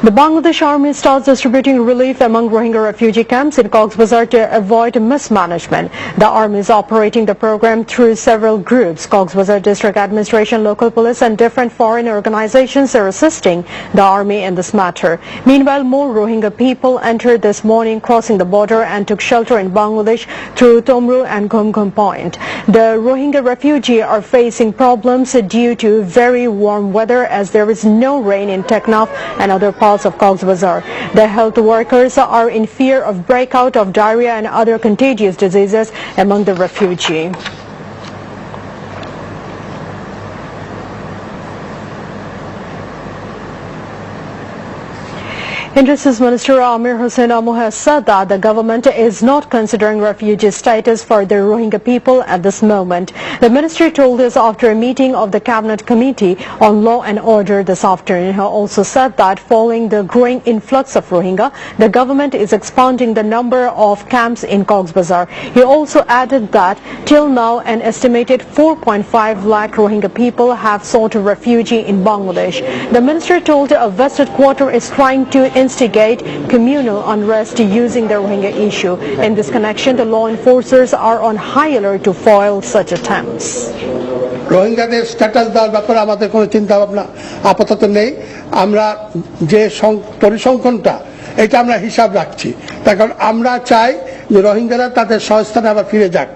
The Bangladesh Army starts distributing relief among Rohingya refugee camps in Cox's Bazar to avoid mismanagement. The Army is operating the program through several groups. Cox's Bazar District Administration, local police and different foreign organizations are assisting the Army in this matter. Meanwhile, more Rohingya people entered this morning crossing the border and took shelter in Bangladesh through Tomru and Gumgum Point. The Rohingya refugees are facing problems due to very warm weather as there is no rain in Teknaf and other parts of Cox's Bazar. The health workers are in fear of breakout of diarrhea and other contagious diseases among the refugees. Industries Minister Amir Hussain Amu has said that the government is not considering refugee status for the Rohingya people at this moment. The minister told this after a meeting of the Cabinet Committee on Law and Order this afternoon. He also said that following the growing influx of Rohingya, the government is expanding the number of camps in Cox's Bazar. He also added that till now an estimated 4.5 lakh Rohingya people have sought refuge in Bangladesh. The minister told a vested quarter is trying to instigate communal unrest using the Rohingya issue. In this connection, the law enforcers are on high alert to foil such attempts. রোহিঙ্গাদের status দেওয়ার ব্যাপারে আমাদের কোনো চিন্তা ভাবনা আপাতত নেই। আমরা যে পরিসংখ্যানটা এটা আমরা হিসাব রাখছি, তার কারণ আমরা চাই যে রোহিঙ্গারা তাদের স্বস্থানে আবার ফিরে যাক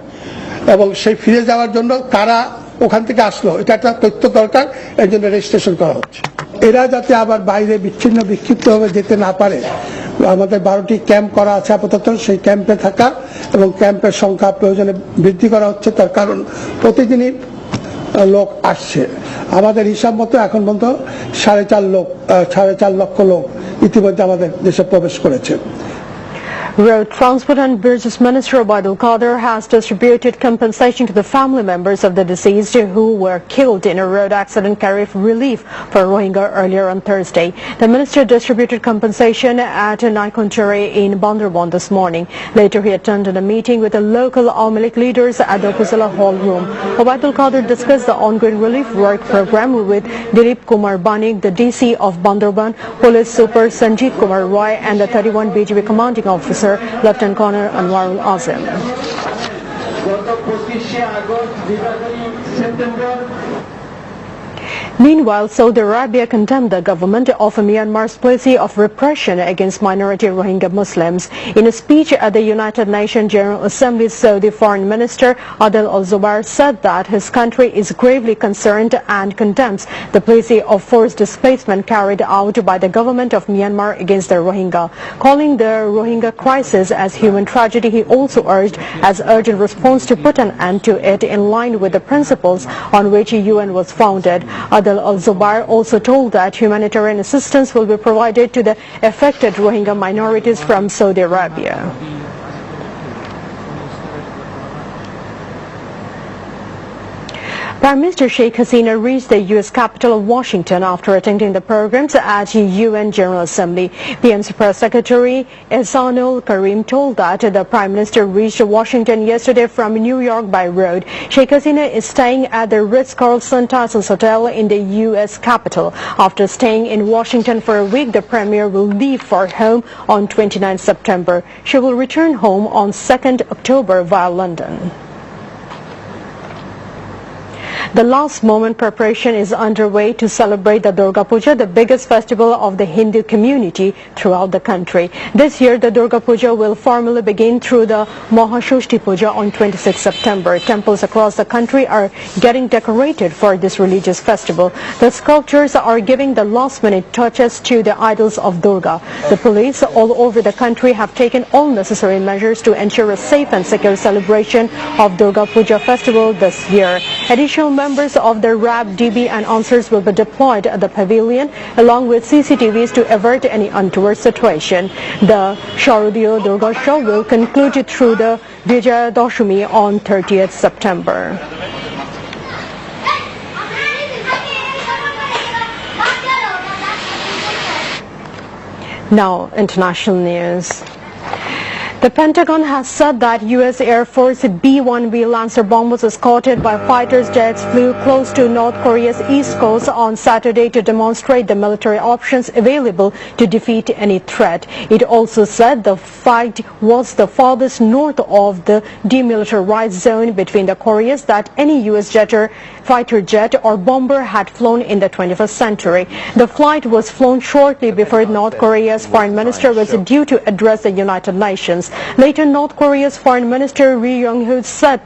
এবং সেই ফিরে যাওয়ার জন্য তারা ওখান থেকে আসলো এটা একটা তথ্য দরকার, এর জন্য রেজিস্ট্রেশন করা হচ্ছে। এরা যাতে আবার বাইরে বিচ্ছিন্ন বিক্ষিপ্তভাবে যেতে না পারে, আমাদের 12টি ক্যাম্প করা আছে আপাতত, সেই ক্যাম্পে থাকা এবং ক্যাম্পের সংখ্যা প্রয়োজনে বৃদ্ধি করা হচ্ছে। তার কারণ প্রতিদিনই লোক আসছে। আমাদের হিসাব মতো এখন পর্যন্ত 4.5 লক্ষ লোক ইতিমধ্যে আমাদের দেশে প্রবেশ করেছে। Road Transport and Bridges Minister Obaidul Qadir has distributed compensation to the family members of the deceased who were killed in a road accident carrying relief for Rohingya earlier on Thursday. The minister distributed compensation at Naikonchari in Bandarban this morning. Later he attended a meeting with the local Awamilik leaders at the Upazila Hall room. Obaidul Qadir discussed the ongoing relief work program with Dilip Kumar Banik, the DC of Bandarban, Police Super Sanjeev Kumar Roy and the 31 BGB commanding officer Lieutenant Colonel Anwarul Azim. Meanwhile, Saudi Arabia condemned the government of Myanmar's policy of repression against minority Rohingya Muslims. In a speech at the United Nations General Assembly, Saudi Foreign Minister Adel Al-Zubair said that his country is gravely concerned and condemns the policy of forced displacement carried out by the government of Myanmar against the Rohingya. Calling the Rohingya crisis as human tragedy, he also urged as urgent response to put an end to it in line with the principles on which the UN was founded. Adel Al-Zubair also told that humanitarian assistance will be provided to the affected Rohingya minorities from Saudi Arabia. Prime Minister Sheikh Hasina reached the U.S. capital of Washington after attending the programs at UN General Assembly. PM's Press Secretary Ehsanul Karim told that the Prime Minister reached Washington yesterday from New York by road. Sheikh Hasina is staying at the Ritz-Carlton Tysons Hotel in the U.S. capital. After staying in Washington for a week, the Premier will leave for home on 29 September. She will return home on 2nd October via London. The last moment preparation is underway to celebrate the Durga Puja, the biggest festival of the Hindu community throughout the country. This year, the Durga Puja will formally begin through the Mahashoshti Puja on 26 September. Temples across the country are getting decorated for this religious festival. The sculptures are giving the last-minute touches to the idols of Durga. The police all over the country have taken all necessary measures to ensure a safe and secure celebration of Durga Puja festival this year. Additional members of the RAB, DB and Answers will be deployed at the pavilion along with CCTVs to avert any untoward situation. The Sharadiyo Durga Show will conclude through the Vijaya Dashami on 30th September. Now, international news. The Pentagon has said that U.S. Air Force B-1B Lancer bomb was escorted by fighter jets flew close to North Korea's east coast on Saturday to demonstrate the military options available to defeat any threat. It also said the fight was the farthest north of the demilitarized zone between the Koreas that any U.S. fighter jet or bomber had flown in the 21st century. The flight was flown shortly before North Korea's foreign minister was due to address the United Nations. Later, North Korea's foreign minister Ri Yong-ho said